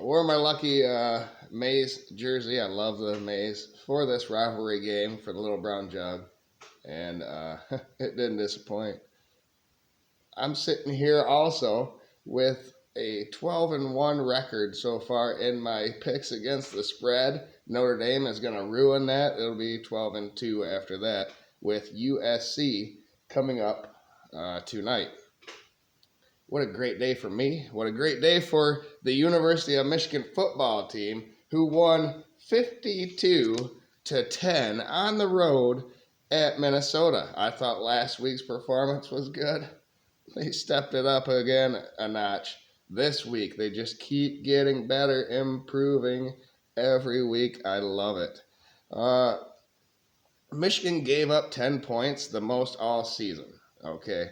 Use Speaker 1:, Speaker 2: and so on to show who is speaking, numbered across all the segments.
Speaker 1: wore my lucky Mays jersey. I love the Mays for this rivalry game for the Little Brown Jug, and it didn't disappoint. I'm sitting here also with a 12-1 record so far in my picks against the spread. Notre Dame is going to ruin that. It'll be 12-2 after that with USC coming up tonight. What a great day for me. What a great day for the University of Michigan football team who won 52-10 on the road at Minnesota. I thought last week's performance was good. They stepped it up again a notch this week. They just keep getting better, improving every week. I love it. Michigan gave up 10 points, the most all season. Okay.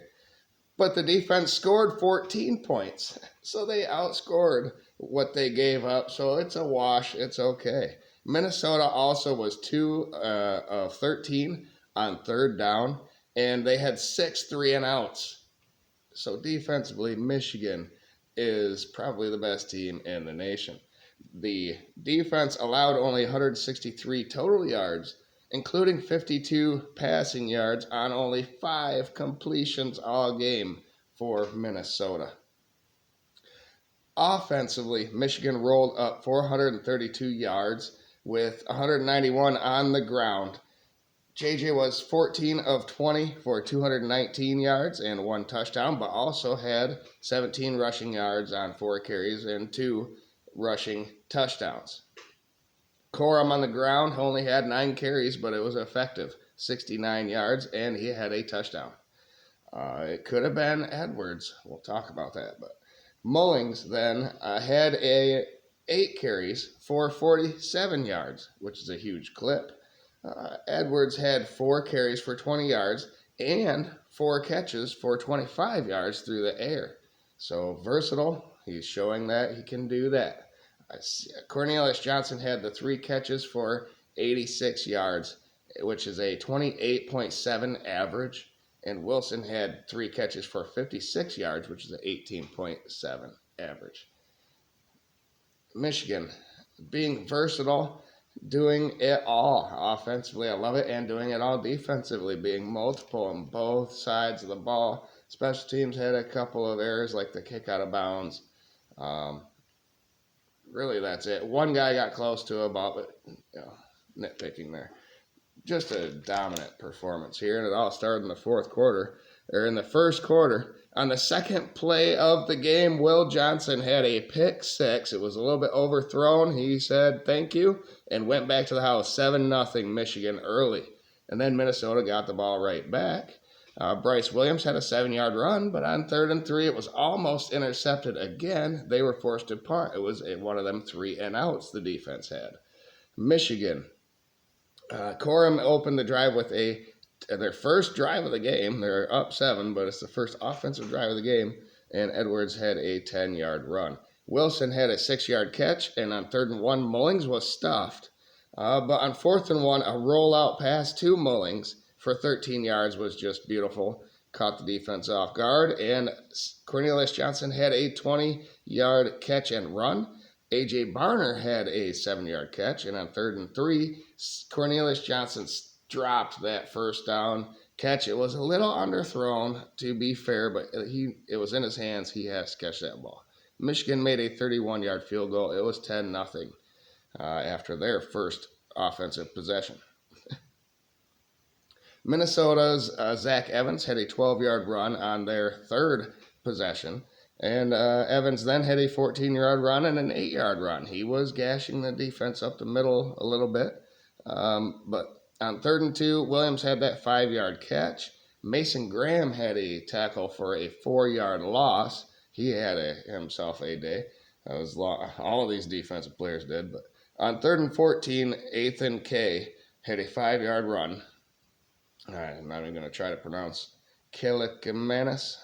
Speaker 1: But the defense scored 14 points. So they outscored what they gave up. So it's a wash. It's okay. Minnesota also was 2 of 13 on third down. And they had 6 3-and-outs. So defensively, Michigan is probably the best team in the nation. The defense allowed only 163 total yards, including 52 passing yards on only 5 completions all game for Minnesota. Offensively, Michigan rolled up 432 yards with 191 on the ground. JJ was 14 of 20 for 219 yards and 1 touchdown, but also had 17 rushing yards on 4 carries and 2 rushing touchdowns. Corum on the ground only had 9 carries, but it was effective, 69 yards, and he had a touchdown. It could have been Edwards. We'll talk about that. But Mullings then had 8 carries for 47 yards, which is a huge clip. Edwards had 4 carries for 20 yards and 4 catches for 25 yards through the air. So versatile. He's showing that he can do that. Cornelius Johnson had the 3 catches for 86 yards, which is a 28.7 average. And Wilson had 3 catches for 56 yards, which is an 18.7 average. Michigan being versatile, doing it all offensively, I love it, and doing it all defensively, being multiple on both sides of the ball. Special teams had a couple of errors, like the kick out of bounds. Really, that's it. One guy got close to a ball, but nitpicking there. Just a dominant performance here, and it all started in the first quarter. On the second play of the game, Will Johnson had a pick 6. It was a little bit overthrown. He said thank you and went back to the house. 7-0 Michigan early. And then Minnesota got the ball right back. Bryce Williams had a 7-yard run, but on 3rd and 3, it was almost intercepted again. They were forced to punt. It was one of them 3-and-outs the defense had. Michigan. Corum opened the drive with their first drive of the game. They're up 7, but it's the first offensive drive of the game, and Edwards had a 10-yard run. Wilson had a 6-yard catch, and on 3rd and 1, Mullings was stuffed. But on 4th and 1, a rollout pass to Mullings for 13 yards was just beautiful. Caught the defense off guard, and Cornelius Johnson had a 20-yard catch and run. A.J. Barner had a 7-yard catch, and on 3rd and 3, Cornelius Johnson dropped that first down catch. It was a little underthrown, to be fair, but it was in his hands. He has to catch that ball. Michigan made a 31-yard field goal. It was 10-0 after their first offensive possession. Minnesota's Zach Evans had a 12-yard run on their 3rd possession. And Evans then had a 14-yard run and an 8-yard run. He was gashing the defense up the middle a little bit. But on 3rd and 2, Williams had that 5-yard catch. Mason Graham had a tackle for a 4-yard loss. He had himself a day. That was all of these defensive players did. But on 3rd and 14, Ethan Kay had a 5-yard run. I'm not even going to try to pronounce Killickamanis.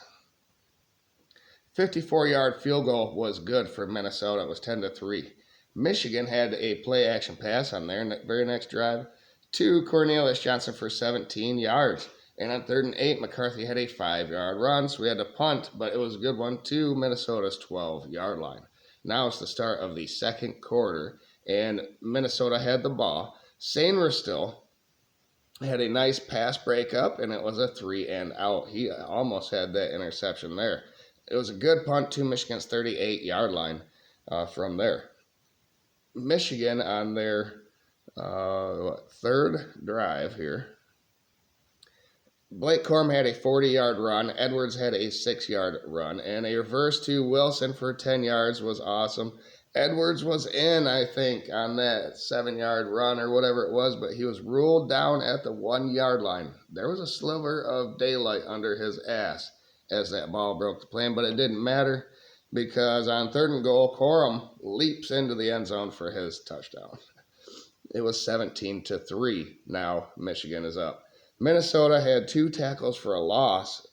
Speaker 1: 54-yard field goal was good for Minnesota. It was 10-3. Michigan had a play-action pass on their very next drive to Cornelius Johnson for 17 yards. And on 3rd and 8, McCarthy had a 5-yard run, so we had to punt, but it was a good one to Minnesota's 12-yard line. Now it's the start of the second quarter, and Minnesota had the ball. Sainristil had a nice pass breakup, and it was a 3-and-out. He almost had that interception there. It was a good punt to Michigan's 38-yard line from there. Michigan on their third drive here. Blake Corum had a 40-yard run. Edwards had a 6-yard run. And a reverse to Wilson for 10 yards was awesome. Edwards was in, I think, on that 7-yard run or whatever it was, but he was ruled down at the 1-yard line. There was a sliver of daylight under his ass as that ball broke the plane, but it didn't matter because on 3rd and goal, Corum leaps into the end zone for his touchdown. It was 17-3. Now Michigan is up. Minnesota had 2 tackles for a loss.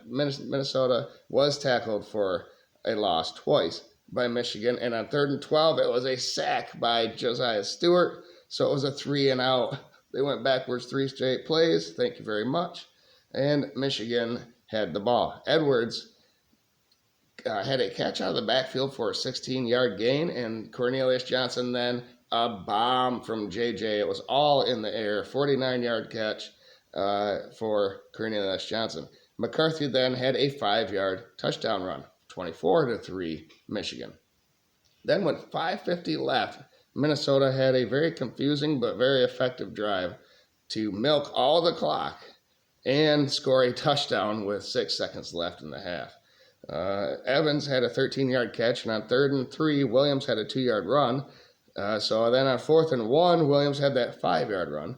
Speaker 1: Minnesota was tackled for a loss twice by Michigan, and on 3rd and 12, it was a sack by Josiah Stewart, so it was a 3-and-out. They went backwards 3 straight plays. Thank you very much. And Michigan had the ball. Edwards had a catch out of the backfield for a 16-yard gain, and Cornelius Johnson then a bomb from JJ. It was all in the air. 49-yard catch for Cornelius Johnson. McCarthy then had a 5-yard touchdown run. 24-3 Michigan. Then with 5:50 left, Minnesota had a very confusing but very effective drive to milk all the clock and score a touchdown with 6 seconds left in the half. Evans had a 13-yard catch, and on 3rd and 3, Williams had a 2-yard run. So then on 4th and 1, Williams had that 5-yard run.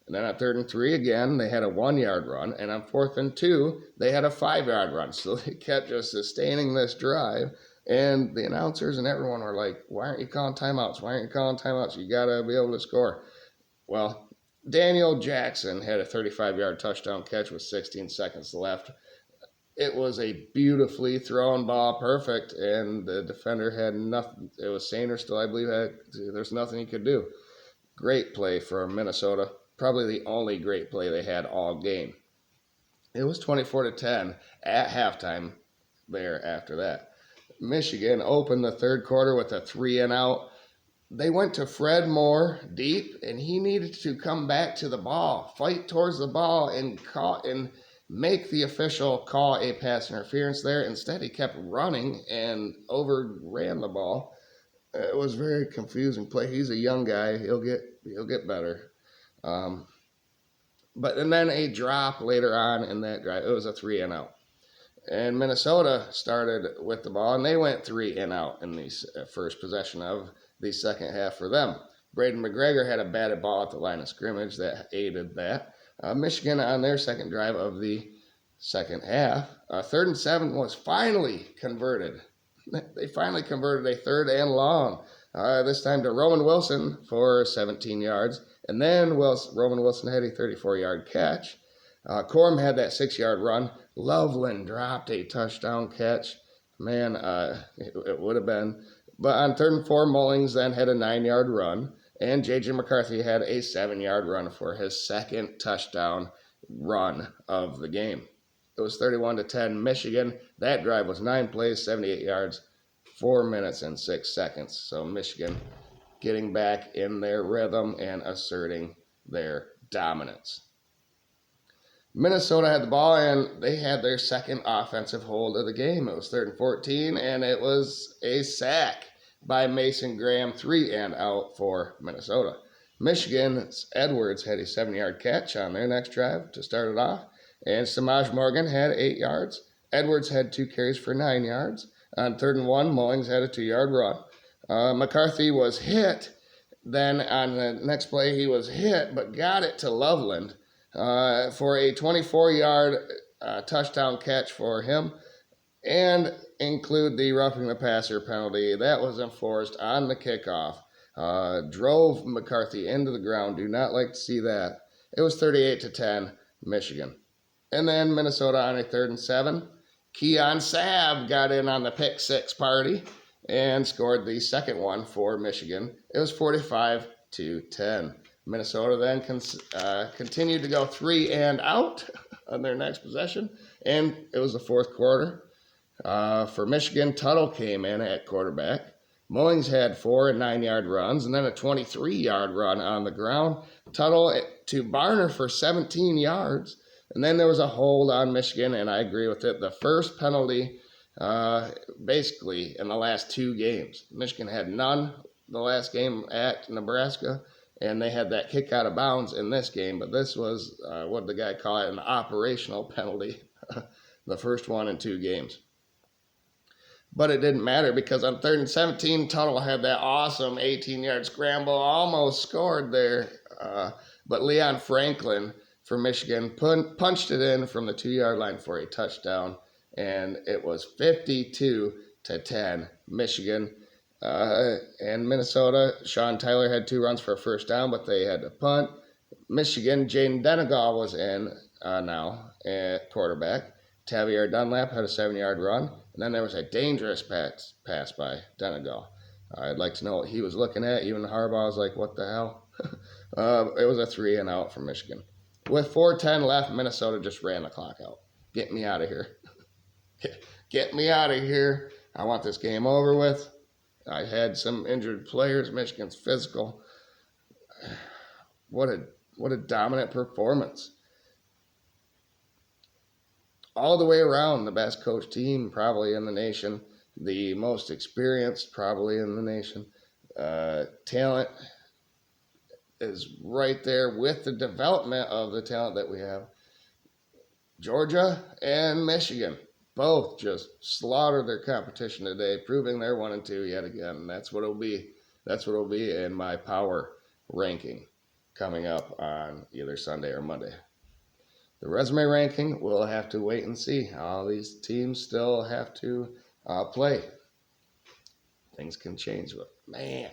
Speaker 1: And then on 3rd and 3, again, they had a 1-yard run. And on 4th and 2, they had a 5-yard run. So they kept just sustaining this drive. And the announcers and everyone were like, why aren't you calling timeouts? Why aren't you calling timeouts? You got to be able to score. Well, Daniel Jackson had a 35-yard touchdown catch with 16 seconds left. It was a beautifully thrown ball, perfect, and the defender had nothing. It was Sainristil, I believe, there's nothing he could do. Great play for Minnesota. Probably the only great play they had all game. It was 24-10 at halftime there after that. Michigan opened the third quarter with a 3-and-out. They went to Fred Moore deep, and he needed to come back to the ball, fight towards the ball, and make the official call a pass interference there. Instead, he kept running and overran the ball. It was a very confusing play. He's a young guy. He'll get better. But and then a drop later on in that drive. It was a 3-and-out. And Minnesota started with the ball, and they went 3-and-out in the first possession of the second half for them. Braden McGregor had a batted ball at the line of scrimmage that aided that. Michigan on their second drive of the second half, 3rd and 7 was finally converted. They finally converted a 3rd and long, this time to Roman Wilson for 17 yards. And then Roman Wilson had a 34-yard catch. Corum had that 6-yard run. Loveland dropped a touchdown catch. Man, it would have been. But on 3rd and 4, Mullings then had a 9-yard run. And J.J. McCarthy had a 7-yard run for his second touchdown run of the game. It was 31-10 Michigan. That drive was 9 plays, 78 yards, 4 minutes and 6 seconds. So Michigan getting back in their rhythm and asserting their dominance. Minnesota had the ball, and they had their second offensive hold of the game. It was 3rd and 14, and it was a sack by Mason Graham, 3-and-out for Minnesota. Michigan's Edwards had a 7-yard catch on their next drive to start it off, and Samaj Morgan had 8 yards. Edwards had 2 carries for 9 yards. On 3rd and 1, Mullings had a 2-yard run. McCarthy was hit. Then on the next play, he was hit, but got it to Loveland for a 24-yard touchdown catch for him, and include the roughing the passer penalty that was enforced on the kickoff. Drove McCarthy into the ground. Do not like to see that. It was 38-10 Michigan. And then Minnesota on a 3rd and 7. Keon Sabb got in on the pick six party and scored the second one for Michigan. It was 45-10. Minnesota then continued to go 3-and-out on their next possession, and it was the fourth quarter. For Michigan, Tuttle came in at quarterback. Mullings had 4 and 9-yard runs and then a 23-yard run on the ground. Tuttle to Barner for 17 yards. And then there was a hold on Michigan, and I agree with it. The first penalty, basically, in the last 2 games. Michigan had none the last game at Nebraska, and they had that kick out of bounds in this game. But this was, what did the guy call it, an operational penalty, the first one in 2 games. But it didn't matter because on 3rd and 17, Tuttle had that awesome 18-yard scramble, almost scored there. But Leon Franklin for Michigan punched it in from the 2-yard line for a touchdown, and it was 52-10 Michigan. And Minnesota, Sean Tyler had 2 runs for a first down, but they had to punt. Michigan, Jaden Denegal was in now at quarterback. Tavier Dunlap had a 7-yard run, and then there was a dangerous pass by Denegal. I'd like to know what he was looking at. Even Harbaugh was like, what the hell? It was a 3 and out for Michigan. With 4:10 left, Minnesota just ran the clock out. Get me out of here. Get me out of here. I want this game over with. I had some injured players. Michigan's physical. What a dominant performance. All the way around, the best coach team probably in the nation, the most experienced probably in the nation. Talent is right there with the development of the talent that we have. Georgia and Michigan both just slaughtered their competition today, proving they're 1 and 2 yet again. And that's what it'll be. That's what it'll be in my power ranking coming up on either Sunday or Monday. The resume ranking, we'll have to wait and see. All these teams still have to play. Things can change, but man,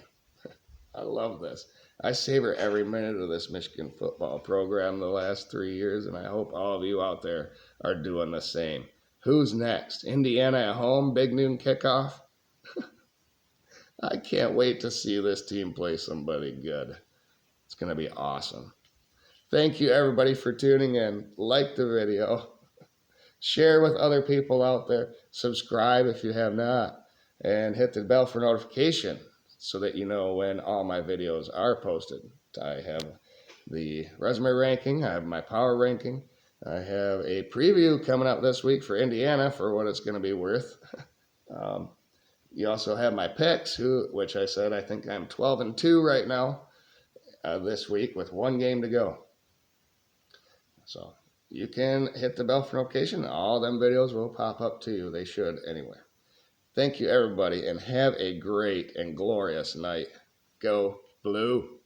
Speaker 1: I love this. I savor every minute of this Michigan football program the last 3 years, and I hope all of you out there are doing the same. Who's next? Indiana at home, big noon kickoff. I can't wait to see this team play somebody good. It's going to be awesome. Thank you, everybody, for tuning in. Like the video. Share with other people out there. Subscribe if you have not. And hit the bell for notification so that you know when all my videos are posted. I have the resume ranking. I have my power ranking. I have a preview coming up this week for Indiana for what it's going to be worth. You also have my picks, which I said I think I'm 12 and 2 right now this week with 1 game to go. So you can hit the bell for notification. All them videos will pop up to you. They should anyway. Thank you, everybody, and have a great and glorious night. Go Blue.